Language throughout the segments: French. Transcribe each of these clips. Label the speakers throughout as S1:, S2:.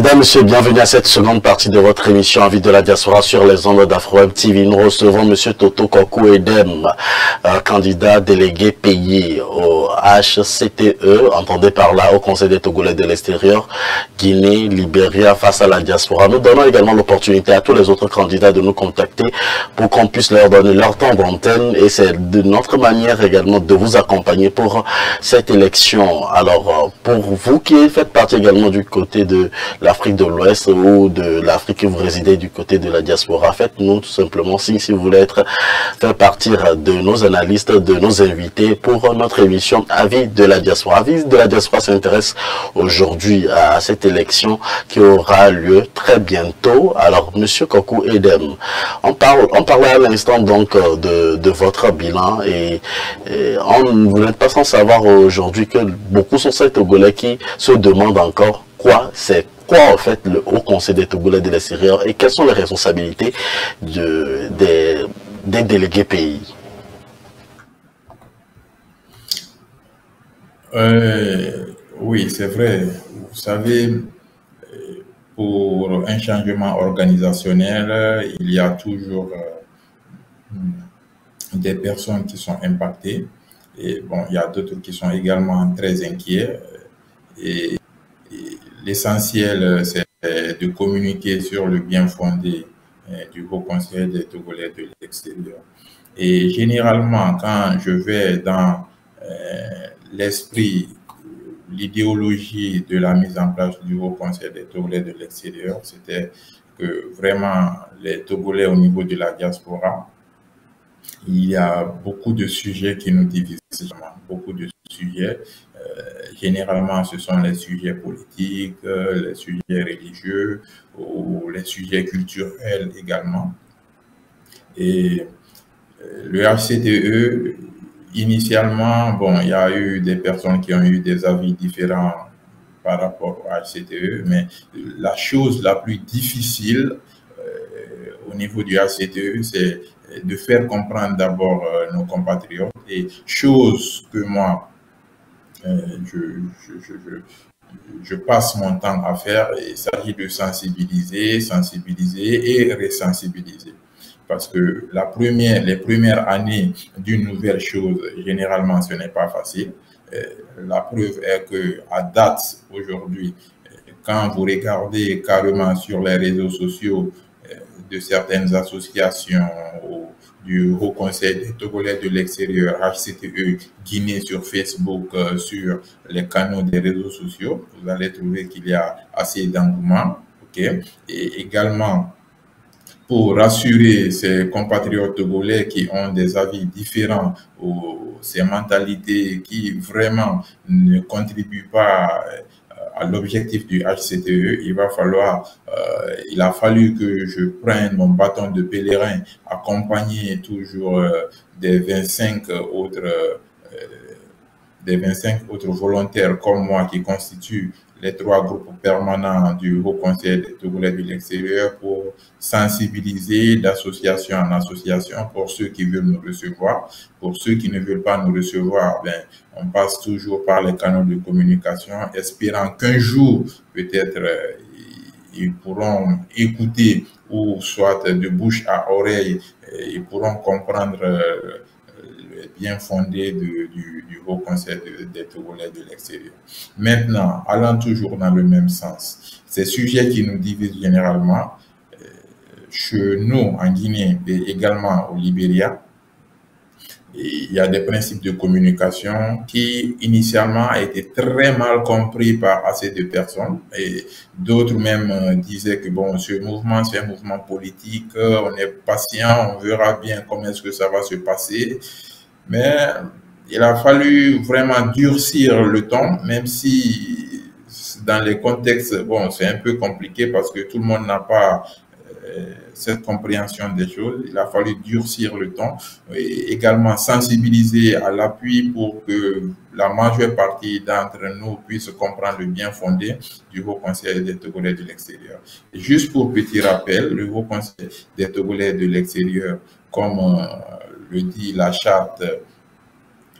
S1: Mesdames, Messieurs, bienvenue à cette seconde partie de votre émission Avis de la diaspora sur les ondes d'Afro-Web TV. Nous recevons Monsieur Toto Kokou Edem, candidat délégué payé au HCTE, entendez par là au Conseil des Togolais de l'extérieur, Guinée, Libéria, face à la diaspora. Nous donnons également l'opportunité à tous les autres candidats de nous contacter pour qu'on puisse leur donner leur temps d'antenne, et c'est de notre manière également de vous accompagner pour cette élection. Alors, pour vous qui faites partie également du côté de l'Afrique de l'Ouest ou de l'Afrique que vous résidez du côté de la diaspora, faites-nous tout simplement signe si vous voulez faire partir de nos analystes, de nos invités pour notre émission Avis de la diaspora. Avis de la diaspora s'intéresse aujourd'hui à cette élection qui aura lieu très bientôt. Alors, Monsieur Kokou Edem, on parlait à l'instant donc de votre bilan et vous n'êtes pas sans savoir aujourd'hui que beaucoup sont ces Togolais qui se demandent encore c'est quoi en fait le Haut Conseil des Togolais de l'extérieur et quelles sont les responsabilités des délégués pays.
S2: Oui, c'est vrai. Vous savez, pour un changement organisationnel, il y a toujours des personnes qui sont impactées. Et bon, il y a d'autres qui sont également très inquiets. Et l'essentiel, c'est de communiquer sur le bien fondé du Haut Conseil des Togolais de l'extérieur. Et généralement, quand je vais dans l'esprit, l'idéologie de la mise en place du Haut Conseil des Togolais de l'extérieur, c'était que vraiment les Togolais au niveau de la diaspora, il y a beaucoup de sujets qui nous divisent, beaucoup de sujets. Généralement, ce sont les sujets politiques, les sujets religieux ou les sujets culturels également. Et le HCTE, initialement, bon, il y a eu des personnes qui ont eu des avis différents par rapport au HCTE, mais la chose la plus difficile au niveau du HCTE, c'est de faire comprendre d'abord nos compatriotes, et chose que moi, je passe mon temps à faire. Il s'agit de sensibiliser, sensibiliser et resensibiliser. Parce que les premières années d'une nouvelle chose, généralement, ce n'est pas facile. La preuve est qu'à date, aujourd'hui, quand vous regardez carrément sur les réseaux sociaux de certaines associations du Haut Conseil des Togolais de l'extérieur, HCTE, Guinée sur Facebook, sur les canaux des réseaux sociaux, vous allez trouver qu'il y a assez d'engouement. Okay? Et également, pour rassurer ces compatriotes togolais qui ont des avis différents ou ces mentalités qui vraiment ne contribuent pas à l'objectif du HCTE, il a fallu que je prenne mon bâton de pèlerin, accompagné toujours des 25 autres volontaires comme moi qui constituent les 3 groupes permanents du Haut Conseil des Togolais de l'extérieur pour sensibiliser d'association en association pour ceux qui veulent nous recevoir. Pour ceux qui ne veulent pas nous recevoir, on passe toujours par les canaux de communication, espérant qu'un jour, peut-être, ils pourront écouter ou soit de bouche à oreille, ils pourront comprendre bien fondé du Haut Conseil des Togolais de l'extérieur. Maintenant, allant toujours dans le même sens, ces sujets qui nous divisent généralement, chez nous en Guinée et également au Libéria, il y a des principes de communication qui initialement étaient très mal compris par assez de personnes, et d'autres même disaient que bon, ce mouvement c'est un mouvement politique, on est patient, on verra bien comment est-ce que ça va se passer. Mais il a fallu vraiment durcir le ton, même si dans les contextes, bon, c'est un peu compliqué parce que tout le monde n'a pas cette compréhension des choses. Il a fallu durcir le ton et également sensibiliser à l'appui pour que la majeure partie d'entre nous puisse comprendre le bien fondé du Haut Conseil des Togolais de l'extérieur. Juste pour petit rappel, le Haut Conseil des Togolais de l'extérieur, comme le dit la charte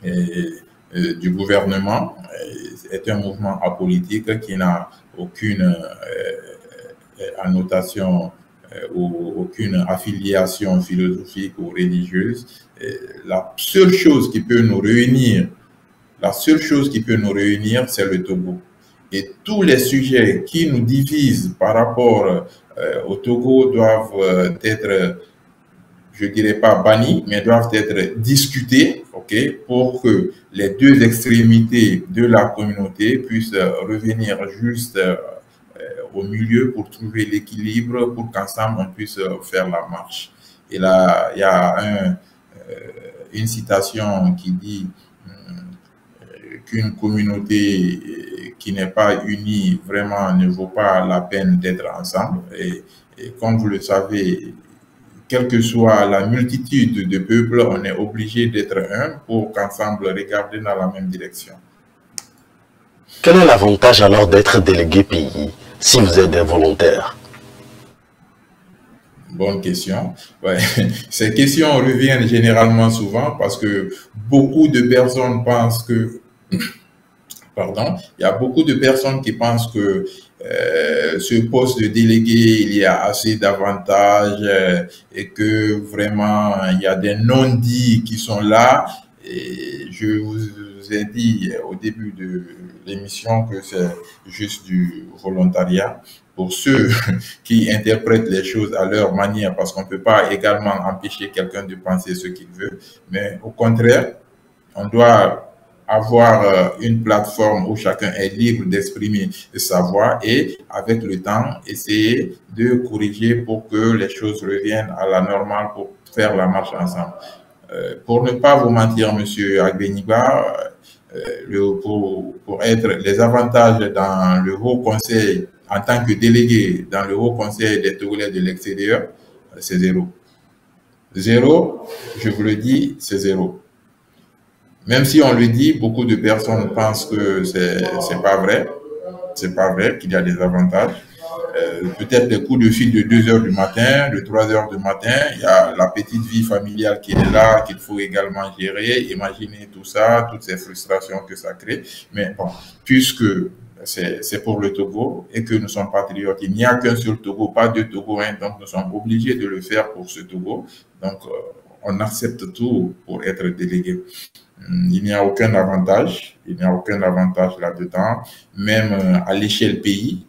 S2: du gouvernement, est un mouvement apolitique qui n'a aucune annotation ou aucune affiliation philosophique ou religieuse. La seule chose qui peut nous réunir, c'est le Togo. Et tous les sujets qui nous divisent par rapport au Togo doivent être, je dirais pas bannis, mais doivent être discutés, ok, pour que les deux extrémités de la communauté puissent revenir juste au milieu pour trouver l'équilibre, pour qu'ensemble on puisse faire la marche. Et là, il y a une citation qui dit qu'une communauté qui n'est pas unie vraiment ne vaut pas la peine d'être ensemble. Et comme vous le savez, quelle que soit la multitude de peuples, on est obligé d'être un pour qu'ensemble regarder dans la même direction.
S1: Quel est l'avantage alors d'être délégué pays si vous êtes des volontaires?
S2: Bonne question. Ouais. Ces questions reviennent généralement souvent parce que beaucoup de personnes pensent que, pardon, il y a beaucoup de personnes qui pensent que ce poste de délégué, il y a assez d'avantages et que vraiment il y a des non-dits qui sont là. Et je vous ai dit au début de l'émission que c'est juste du volontariat. Pour ceux qui interprètent les choses à leur manière, parce qu'on ne peut pas également empêcher quelqu'un de penser ce qu'il veut, mais au contraire, on doit avoir une plateforme où chacun est libre d'exprimer sa voix et, avec le temps, essayer de corriger pour que les choses reviennent à la normale pour faire la marche ensemble. Pour ne pas vous mentir, Monsieur Agbeniba, pour être les avantages dans le Haut Conseil en tant que délégué dans le Haut Conseil des Togolais de l'extérieur, c'est zéro. Zéro, je vous le dis, c'est zéro. Même si on le dit, beaucoup de personnes pensent que c'est pas vrai. C'est pas vrai qu'il y a des avantages. Peut-être des coups de fil de 2 heures du matin, de 3 heures du matin, il y a la petite vie familiale qui est là, qu'il faut également gérer. Imaginez tout ça, toutes ces frustrations que ça crée. Mais bon, puisque c'est pour le Togo et que nous sommes patriotes, il n'y a qu'un seul Togo, pas deux Togo, hein, donc nous sommes obligés de le faire pour ce Togo. Donc, on accepte tout pour être délégué. Il n'y a aucun avantage, là-dedans, même à l'échelle pays,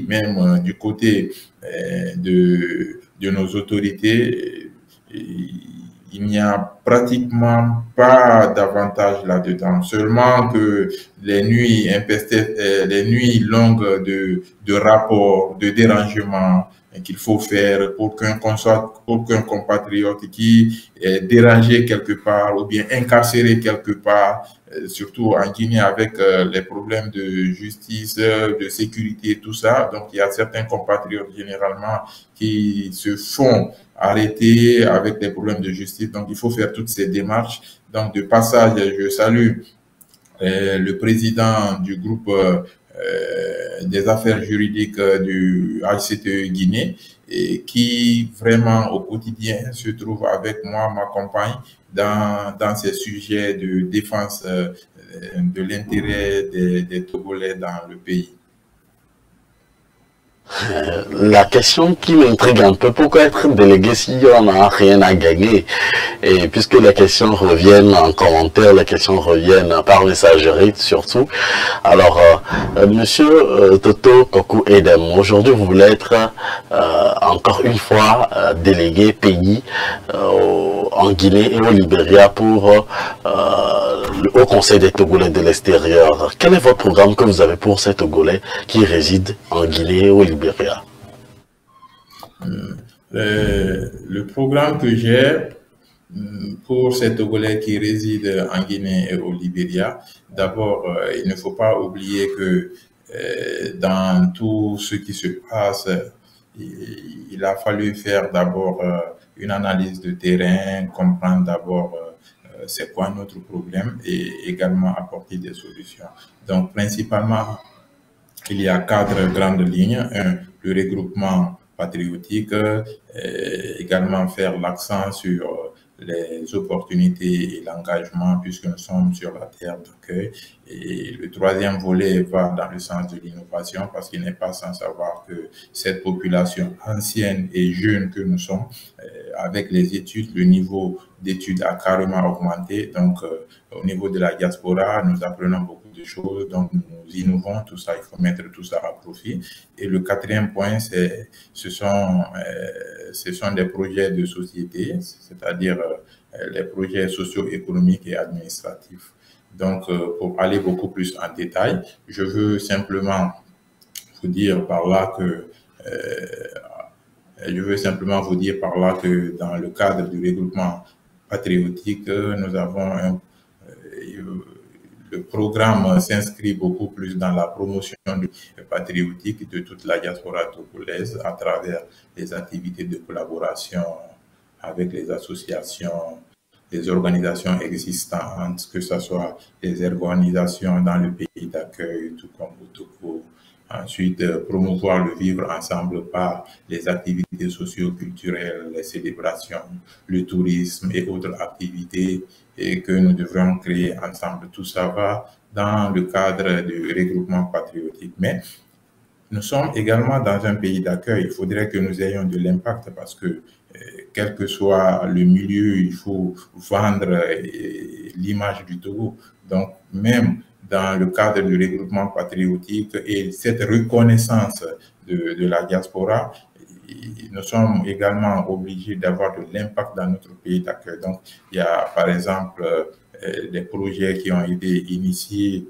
S2: même du côté de nos autorités, il n'y a pratiquement pas d'avantage là-dedans. Seulement que les nuits les nuits longues de rapports, de dérangements qu'il faut faire pour qu'un compatriote qui est dérangé quelque part ou bien incarcéré quelque part, surtout en Guinée avec les problèmes de justice, de sécurité, tout ça. Donc, il y a certains compatriotes généralement qui se font arrêter avec des problèmes de justice. Donc, il faut faire toutes ces démarches. Donc, de passage, je salue le président du groupe des affaires juridiques du HCTE Guinée et qui vraiment au quotidien se trouve avec moi, m'accompagne dans ces sujets de défense de l'intérêt des Togolais dans le pays.
S1: La question qui m'intrigue un peu, pourquoi être délégué si on n'a rien à gagner? Et puisque les questions reviennent en commentaire, les questions reviennent par messagerie surtout. Alors, Monsieur Toto Kokou Edem, aujourd'hui vous voulez être encore une fois délégué pays en Guinée et au Libéria pour le Haut Conseil des Togolais de l'extérieur. Quel est votre programme que vous avez pour ces Togolais qui résident en Guinée et au Libéria?
S2: Le programme que j'ai pour ces Togolais qui résident en Guinée et au Libéria, d'abord, il ne faut pas oublier que dans tout ce qui se passe, il a fallu faire d'abord une analyse de terrain, comprendre d'abord c'est quoi notre problème et également apporter des solutions. Donc, principalement, il y a 4 grandes lignes. Le regroupement patriotique, également faire l'accent sur les opportunités et l'engagement puisque nous sommes sur la terre d'accueil. Et le troisième volet va dans le sens de l'innovation parce qu'il n'est pas sans savoir que cette population ancienne et jeune que nous sommes, avec les études, le niveau d'études a carrément augmenté. Donc, au niveau de la diaspora, nous apprenons beaucoup de choses, donc nous innovons, tout ça, il faut mettre tout ça à profit. Et le quatrième point, ce sont des projets de société, c'est-à-dire les projets socio-économiques et administratifs. Donc, pour aller beaucoup plus en détail, je veux simplement vous dire par là que dans le cadre du regroupement patriotique, nous avons le programme s'inscrit beaucoup plus dans la promotion patriotique de toute la diaspora togolaise à travers les activités de collaboration avec les associations, les organisations existantes, que ce soit les organisations dans le pays d'accueil, tout comme au Togo. Ensuite, promouvoir le vivre ensemble par les activités socio-culturelles, les célébrations, le tourisme et autres activités et que nous devrons créer ensemble. Tout ça va dans le cadre du regroupement patriotique. Mais nous sommes également dans un pays d'accueil. Il faudrait que nous ayons de l'impact parce que quel que soit le milieu, il faut vendre l'image du Togo. Donc, même dans le cadre du regroupement patriotique et cette reconnaissance de la diaspora, nous sommes également obligés d'avoir de l'impact dans notre pays d'accueil. Donc, il y a par exemple des projets qui ont été initiés,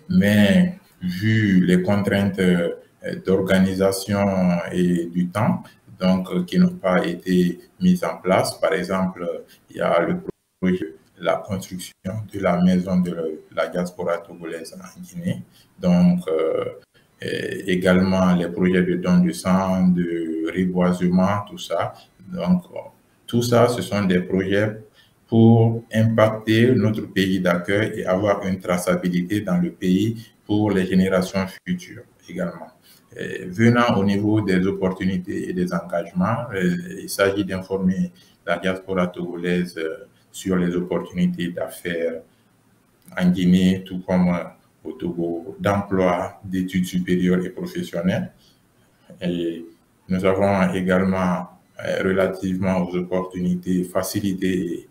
S2: mais vu les contraintes d'organisation et du temps, donc qui n'ont pas été mises en place. Par exemple, il y a le projet la construction de la maison de la diaspora togolaise en Guinée. Donc, également les projets de don de sang, de reboisement, tout ça. Donc, tout ça, ce sont des projets pour impacter notre pays d'accueil et avoir une traçabilité dans le pays pour les générations futures également. Venant au niveau des opportunités et des engagements, il s'agit d'informer la diaspora togolaise sur les opportunités d'affaires en Guinée, tout comme au Togo, d'emploi, d'études supérieures et professionnelles. Et nous avons également, relativement aux opportunités, faciliter,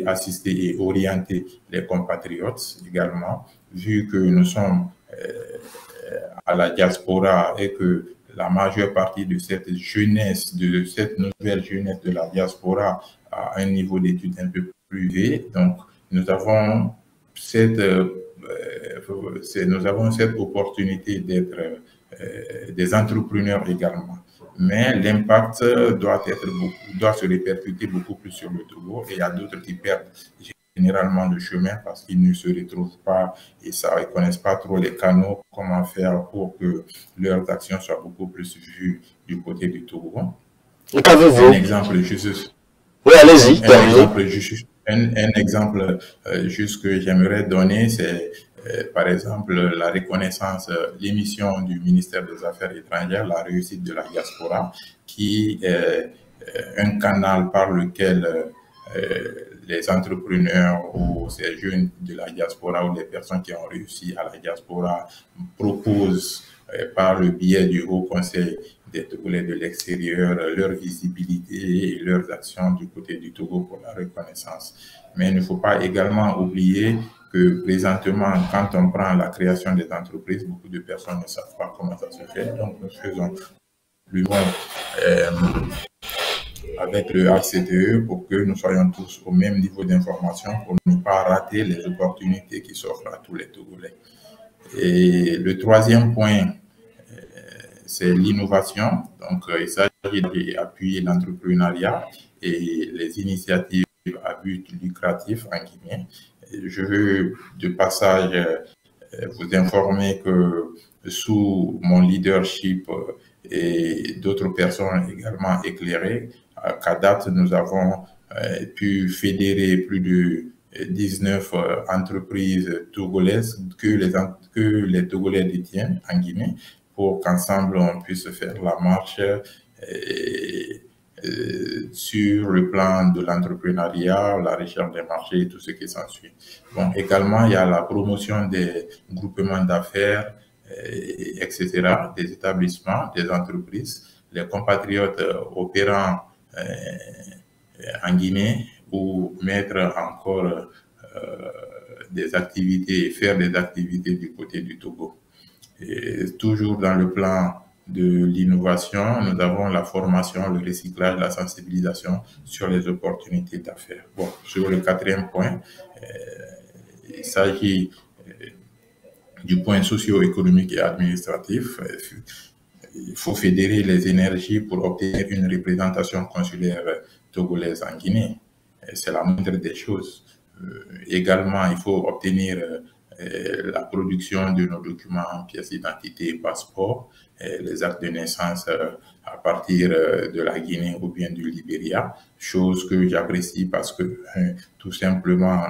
S2: assister et orienter les compatriotes également, vu que nous sommes à la diaspora et que la majeure partie de cette jeunesse, de cette nouvelle jeunesse de la diaspora à un niveau d'études un peu plus élevé. Donc, nous avons cette opportunité d'être des entrepreneurs également. Mais l'impact doit se répercuter beaucoup plus sur le Togo et il y a d'autres qui perdent généralement le chemin parce qu'ils ne se retrouvent pas et ça, ils connaissent pas trop les canaux, comment faire pour que leurs actions soient beaucoup plus vues du côté du Togo.
S1: Qu'avez-vous?
S2: Un exemple juste.
S1: Oui, allez-y.
S2: Un exemple juste que j'aimerais donner, c'est par exemple la reconnaissance, l'émission du ministère des Affaires étrangères, la réussite de la diaspora, qui est un canal par lequel les entrepreneurs ou ces jeunes de la diaspora ou les personnes qui ont réussi à la diaspora proposent par le biais du Haut Conseil des Togolais de l'extérieur leur visibilité et leurs actions du côté du Togo pour la reconnaissance. Mais il ne faut pas également oublier que présentement, quand on prend la création des entreprises, beaucoup de personnes ne savent pas comment ça se fait. Donc, nous faisons plus loin avec le HCTE pour que nous soyons tous au même niveau d'information pour ne pas rater les opportunités qui s'offrent à tous les Togolais. Et le troisième point, c'est l'innovation. Donc, il s'agit d'appuyer l'entrepreneuriat et les initiatives à but lucratif en Guinée. Et je veux de passage vous informer que sous mon leadership et d'autres personnes également éclairées, qu'à date, nous avons pu fédérer plus de 19 entreprises togolaises que les Togolais détiennent en Guinée pour qu'ensemble on puisse faire la marche sur le plan de l'entrepreneuriat, la recherche des marchés et tout ce qui s'ensuit. Bon, également, il y a la promotion des groupements d'affaires, etc., des établissements, des entreprises, les compatriotes opérant en Guinée ou mettre encore des activités, faire des activités du côté du Togo. Et toujours dans le plan de l'innovation, nous avons la formation, le recyclage, la sensibilisation sur les opportunités d'affaires. Bon, sur le quatrième point, il s'agit du point socio-économique et administratif. Il faut fédérer les énergies pour obtenir une représentation consulaire togolaise en Guinée. C'est la moindre des choses. Également, il faut obtenir la production de nos documents, pièces d'identité, passeports, les actes de naissance à partir de la Guinée ou bien du Libéria, chose que j'apprécie parce que tout simplement,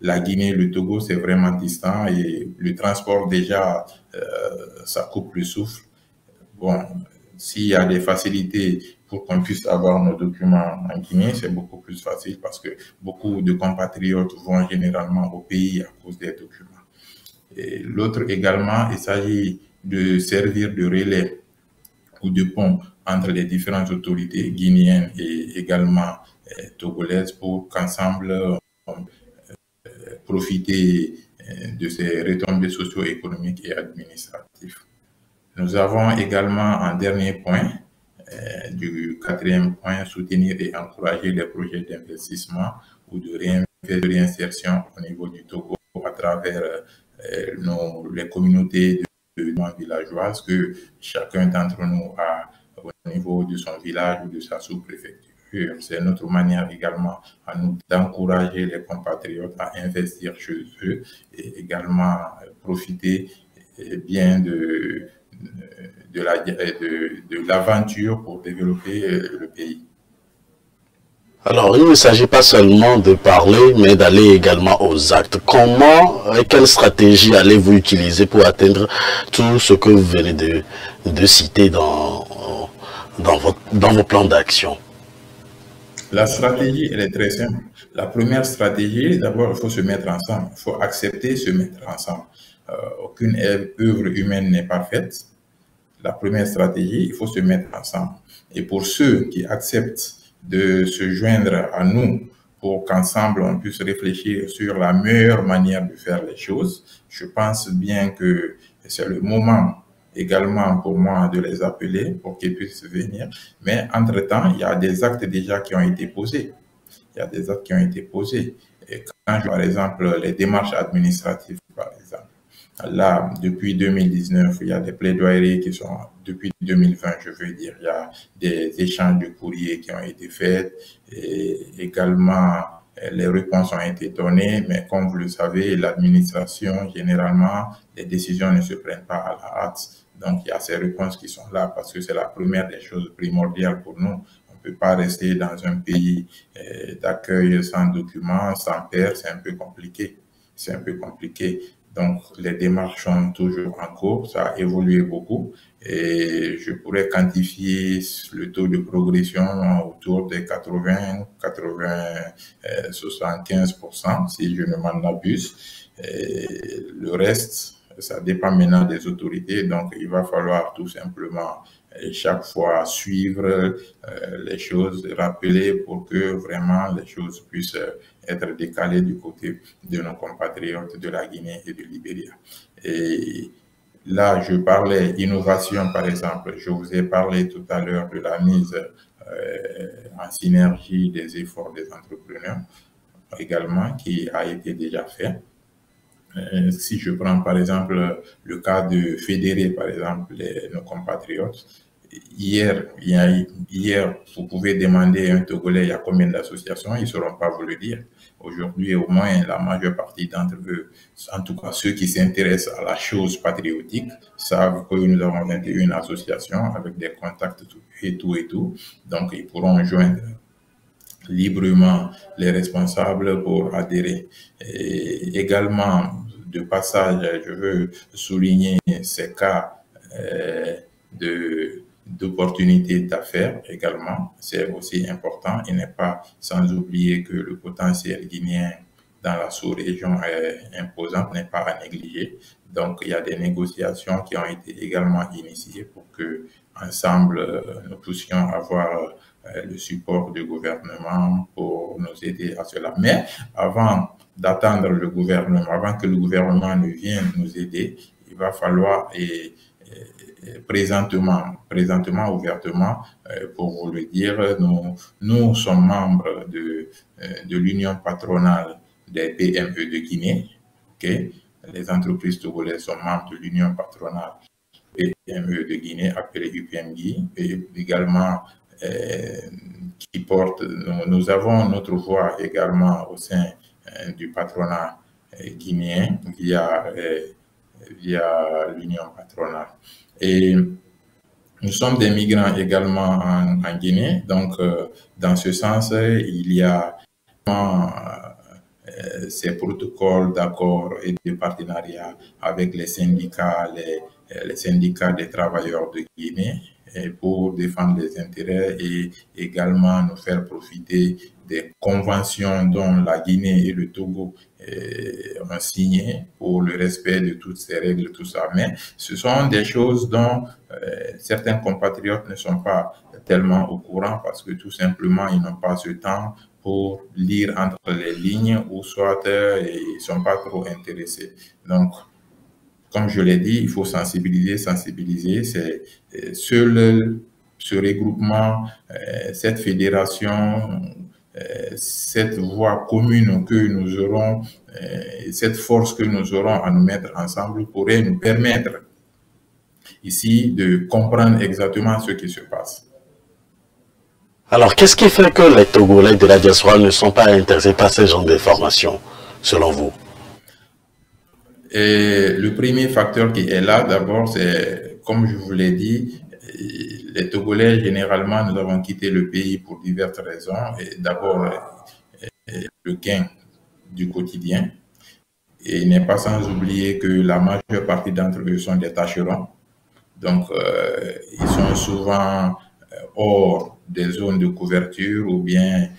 S2: la Guinée, le Togo, c'est vraiment distant et le transport déjà, ça coupe le souffle. Bon, s'il y a des facilités pour qu'on puisse avoir nos documents en Guinée, c'est beaucoup plus facile parce que beaucoup de compatriotes vont généralement au pays à cause des documents. Et l'autre également, il s'agit de servir de relais ou de pont entre les différentes autorités guinéennes et également togolaises pour qu'ensemble profiter de ces retombées socio-économiques et administratives. Nous avons également un dernier point, du quatrième point, soutenir et encourager les projets d'investissement ou de réinsertion au niveau du Togo à travers les communautés de villageoises que chacun d'entre nous a au niveau de son village ou de sa sous-préfecture. C'est notre manière également à nous d'encourager les compatriotes à investir chez eux et également profiter bien de l'aventure pour développer le pays.
S1: Alors, il ne s'agit pas seulement de parler, mais d'aller également aux actes. Comment et quelle stratégie allez-vous utiliser pour atteindre tout ce que vous venez de citer dans vos plans d'action?
S2: La stratégie, elle est très simple. La première stratégie, d'abord, il faut se mettre ensemble. Il faut accepter se mettre ensemble. Aucune œuvre humaine n'est parfaite. La première stratégie, il faut se mettre ensemble. Et pour ceux qui acceptent de se joindre à nous pour qu'ensemble on puisse réfléchir sur la meilleure manière de faire les choses, je pense bien que c'est le moment également pour moi de les appeler pour qu'ils puissent venir. Mais entre-temps, il y a des actes déjà qui ont été posés. Il y a des actes qui ont été posés. Et quand, par exemple, les démarches administratives, par exemple, là, depuis 2019, il y a des plaidoyeries qui sont, depuis 2020, je veux dire, il y a des échanges de courriers qui ont été faits et également les réponses ont été données, mais comme vous le savez, l'administration, généralement, les décisions ne se prennent pas à la hâte. Donc, il y a ces réponses qui sont là parce que c'est la première des choses primordiales pour nous. On ne peut pas rester dans un pays d'accueil sans documents, sans père, c'est un peu compliqué. C'est un peu compliqué. Donc, les démarches sont toujours en cours, ça a évolué beaucoup et je pourrais quantifier le taux de progression autour des 75% si je ne m'en abuse. Et le reste, ça dépend maintenant des autorités, donc il va falloir tout simplement chaque fois suivre les choses, rappeler pour que vraiment les choses puissent être décalées du côté de nos compatriotes de la Guinée et du Libéria. Et là, je parlais innovation, par exemple. Je vous ai parlé tout à l'heure de la mise en synergie des efforts des entrepreneurs également, qui a été déjà fait. Si je prends par exemple le cas de fédérer par exemple nos compatriotes, hier, vous pouvez demander à un Togolais il y a combien d'associations, ils ne sauront pas vous le dire. Aujourd'hui, au moins, la majeure partie d'entre eux, en tout cas ceux qui s'intéressent à la chose patriotique, savent que nous avons 21 associations avec des contacts et tout. Donc, ils pourront joindre librement les responsables pour adhérer. Et également, de passage, je veux souligner ces cas d'opportunités d'affaires également. C'est aussi important. Il n'est pas sans oublier que le potentiel guinéen dans la sous-région est imposant, n'est pas à négliger. Donc, il y a des négociations qui ont été également initiées pour que, ensemble, nous puissions avoir le support du gouvernement pour nous aider à cela. Mais avant d'attendre le gouvernement, avant que le gouvernement ne vienne nous aider, il va falloir présentement, ouvertement, pour vous le dire, nous sommes membres de l'Union patronale des PME de Guinée. Okay? Les entreprises togolaises sont membres de l'Union patronale des PME de Guinée, appelée UPMGui, et également qui porte, nous avons notre voix également au sein du patronat guinéen via l'Union patronale. Et nous sommes des migrants également en Guinée, donc dans ce sens, il y a ces protocoles d'accord et de partenariat avec les syndicats, les syndicats des travailleurs de Guinée pour défendre les intérêts et également nous faire profiter des conventions dont la Guinée et le Togo ont signé pour le respect de toutes ces règles, tout ça. Mais ce sont des choses dont certains compatriotes ne sont pas tellement au courant parce que tout simplement, ils n'ont pas ce temps pour lire entre les lignes ou soit ils ne sont pas trop intéressés. Donc, comme je l'ai dit, il faut sensibiliser. C'est seul ce regroupement, cette fédération, cette voie commune que nous aurons, cette force que nous aurons à nous mettre ensemble pourrait nous permettre ici de comprendre exactement ce qui se passe.
S1: Alors, qu'est-ce qui fait que les Togolais de la diaspora ne sont pas intéressés par ce genre d'informations, selon vous?
S2: Et le premier facteur qui est là, d'abord, c'est, comme je vous l'ai dit, les Togolais, généralement, nous avons quitté le pays pour diverses raisons. Et d'abord, le gain du quotidien. Et il n'est pas sans oublier que la majeure partie d'entre eux sont des tâcherons. Donc, ils sont souvent hors des zones de couverture ou bien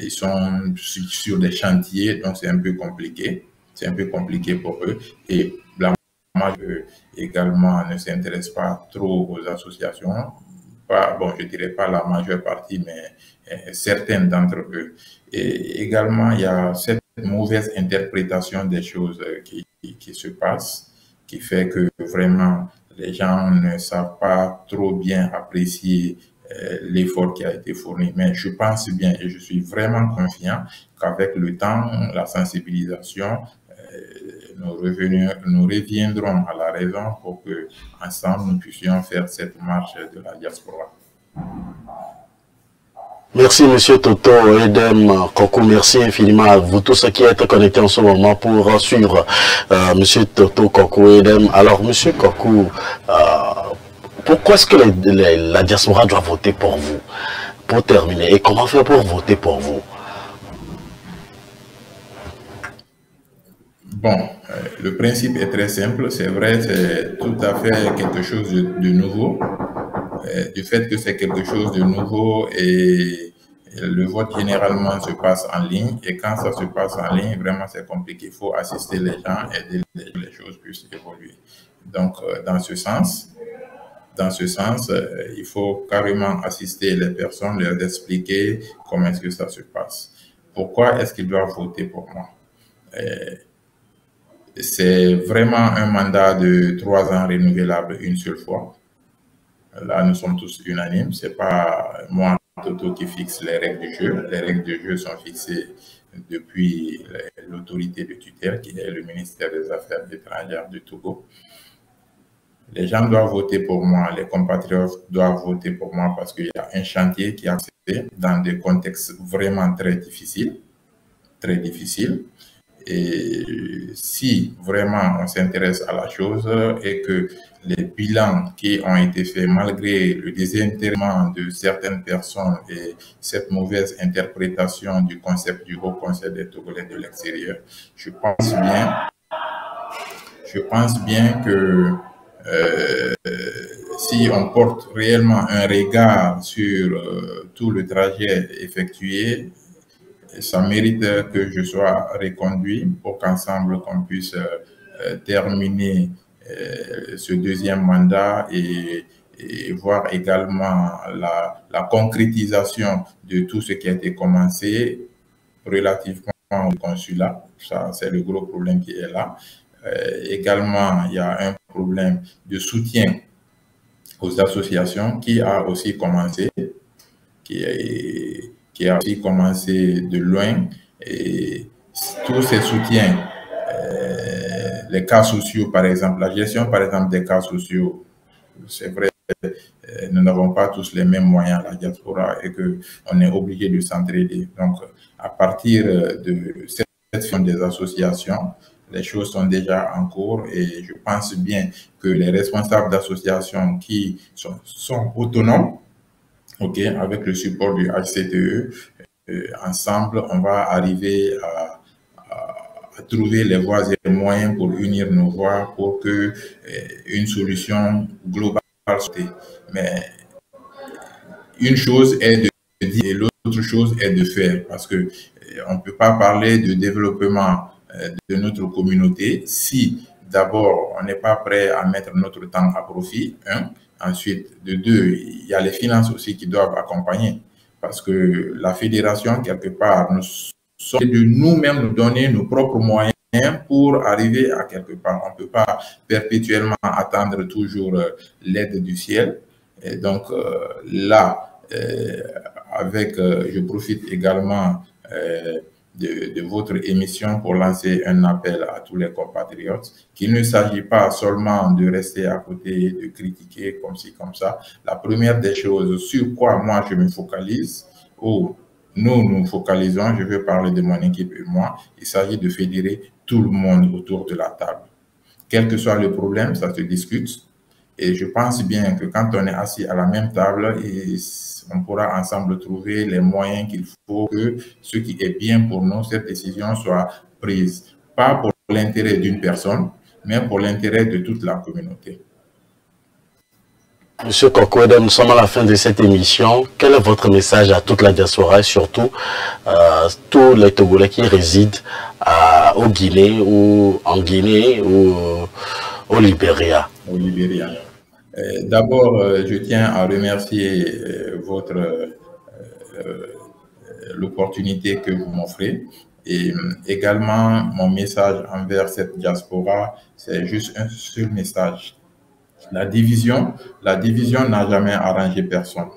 S2: ils sont sur des chantiers, donc c'est un peu compliqué. C'est un peu compliqué pour eux. Et la majorité également ne s'intéresse pas trop aux associations. Bon, je ne dirais pas la majeure partie, mais certaines d'entre eux. Et également, il y a cette mauvaise interprétation des choses qui se passent, qui fait que vraiment les gens ne savent pas trop bien apprécier l'effort qui a été fourni. Mais je pense bien et je suis vraiment confiant qu'avec le temps, la sensibilisation, nous reviendrons à la raison pour que ensemble nous puissions faire cette marche de la diaspora.
S1: Merci Monsieur Toto Edem Kokou, merci infiniment à vous tous ceux qui êtes connectés en ce moment pour suivre Monsieur Toto Kokou Edem. Alors Monsieur Kokou, pourquoi est-ce que la diaspora doit voter pour vous? Pour terminer, et comment faire pour voter pour vous?
S2: Bon, le principe est très simple, c'est vrai, c'est tout à fait quelque chose de nouveau. Du fait que c'est quelque chose de nouveau et le vote généralement se passe en ligne et quand ça se passe en ligne, vraiment c'est compliqué. Il faut assister les gens, aider les choses puissent évoluer. Donc, dans ce sens, il faut carrément assister les personnes, leur expliquer comment est-ce que ça se passe. Pourquoi est-ce qu'ils doivent voter pour moi? C'est vraiment un mandat de 3 ans renouvelable une seule fois. Là, nous sommes tous unanimes. Ce n'est pas moi, Toto, qui fixe les règles du jeu. Les règles du jeu sont fixées depuis l'autorité de tutelle, qui est le ministère des Affaires étrangères du Togo. Les gens doivent voter pour moi, les compatriotes doivent voter pour moi parce qu'il y a un chantier qui a été dans des contextes vraiment très difficiles. Et si vraiment on s'intéresse à la chose et que les bilans qui ont été faits malgré le désintéressement de certaines personnes et cette mauvaise interprétation du concept du Haut Conseil des Togolais de l'extérieur, je pense bien que si on porte réellement un regard sur tout le trajet effectué, ça mérite que je sois reconduit pour qu'ensemble on puisse terminer ce deuxième mandat et voir également la concrétisation de tout ce qui a été commencé relativement au consulat. Ça, c'est le gros problème qui est là. Également, il y a un problème de soutien aux associations qui a aussi commencé, qui a aussi commencé de loin. Et tous ces soutiens, les cas sociaux, par exemple, la gestion, par exemple, des cas sociaux, c'est vrai, nous n'avons pas tous les mêmes moyens à la diaspora et qu'on est obligé de s'entraider. Donc, à partir de cette gestion des associations, les choses sont déjà en cours et je pense bien que les responsables d'associations qui sont autonomes, ok, avec le support du HCTE, ensemble, on va arriver à trouver les voies et les moyens pour unir nos voix pour que une solution globale soit. Mais une chose est de dire et l'autre chose est de faire, parce que on ne peut pas parler de développement de notre communauté si d'abord on n'est pas prêt à mettre notre temps à profit, hein. Ensuite, de deux, il y a les finances aussi qui doivent accompagner, parce que la fédération, quelque part, nous sommes de nous-mêmes nous donner nos propres moyens pour arriver à quelque part. On ne peut pas perpétuellement attendre toujours l'aide du ciel. Et donc là, je profite également de votre émission pour lancer un appel à tous les compatriotes qu'il ne s'agit pas seulement de rester à côté, de critiquer comme ci, comme ça. La première des choses sur quoi moi je me focalise, ou nous focalisons, je vais parler de mon équipe et moi, il s'agit de fédérer tout le monde autour de la table. Quel que soit le problème, ça se discute. Et je pense bien que quand on est assis à la même table, on pourra ensemble trouver les moyens qu'il faut que ce qui est bien pour nous, cette décision soit prise. Pas pour l'intérêt d'une personne, mais pour l'intérêt de toute la communauté.
S1: Monsieur Kokou Edem, nous sommes à la fin de cette émission. Quel est votre message à toute la diaspora et surtout tous les Togolais qui résident au Guinée ou en Guinée ou au Libéria?
S2: Au Libéria. D'abord, je tiens à remercier l'opportunité que vous m'offrez et également mon message envers cette diaspora, c'est juste un seul message. La division n'a jamais arrangé personne,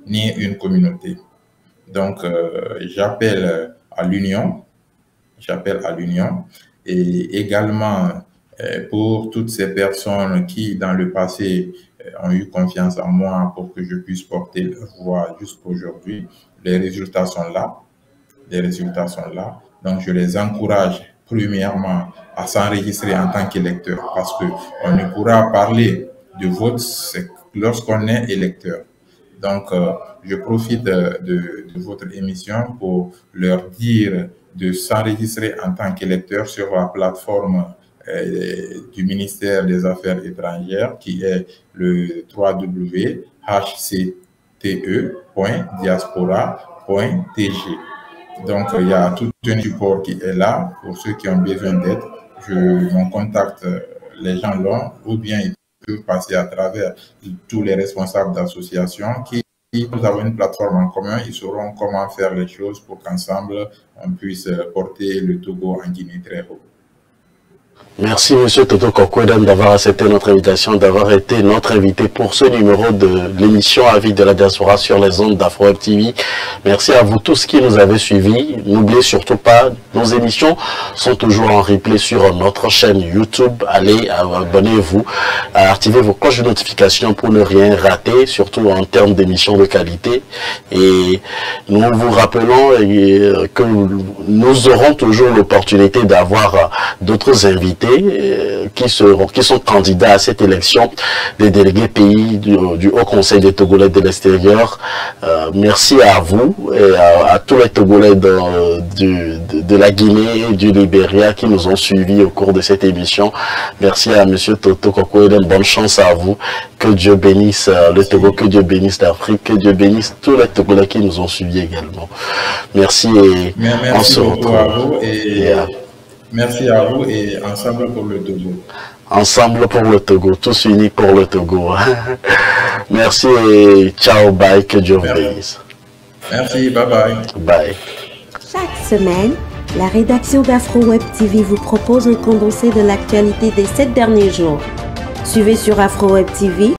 S2: ni une communauté. Donc, j'appelle à l'union et également pour toutes ces personnes qui, dans le passé, ont eu confiance en moi pour que je puisse porter leur voix jusqu'aujourd'hui. Les résultats sont là. Donc, je les encourage premièrement à s'enregistrer en tant qu'électeur parce qu'on ne pourra parler de vote lorsqu'on est électeur. Donc, je profite de votre émission pour leur dire de s'enregistrer en tant qu'électeur sur la plateforme du ministère des Affaires étrangères qui est le www.hcte.diaspora.tg. Donc, il y a tout un support qui est là pour ceux qui ont besoin d'aide. Mon contact, les gens l'ont, ou bien ils peuvent passer à travers tous les responsables d'associations qui, si nous avons une plateforme en commun, ils sauront comment faire les choses pour qu'ensemble, on puisse porter le Togo en Guinée très haut.
S1: Merci Monsieur Toto Kokou Edem d'avoir accepté notre invitation, d'avoir été notre invité pour ce numéro de l'émission Avis de la diaspora sur les ondes d'Afro-Web TV. Merci à vous tous qui nous avez suivis. N'oubliez surtout pas, nos émissions sont toujours en replay sur notre chaîne YouTube. Allez, abonnez-vous, activez vos cloches de notification pour ne rien rater, surtout en termes d'émissions de qualité. Et nous vous rappelons que nous aurons toujours l'opportunité d'avoir d'autres invités délégués qui sont candidats à cette élection, des délégués pays du Haut Conseil des Togolais de l'extérieur. Merci à vous et à tous les Togolais de la Guinée et du Libéria qui nous ont suivis au cours de cette émission. Merci à M. Toto Koko Edem, bonne chance à vous. Que Dieu bénisse le Togo, que Dieu bénisse l'Afrique, que Dieu bénisse tous les Togolais qui nous ont suivis également. Merci et on se retrouve.
S2: Merci à vous et ensemble pour le Togo.
S1: Ensemble pour le Togo, tous unis pour le Togo. Merci et ciao, bye, que Dieu vous bénisse.
S2: Merci, bye bye.
S1: Bye.
S3: Chaque semaine, la rédaction d'AfroWeb TV vous propose un condensé de l'actualité des 7 derniers jours. Suivez sur AfroWeb TV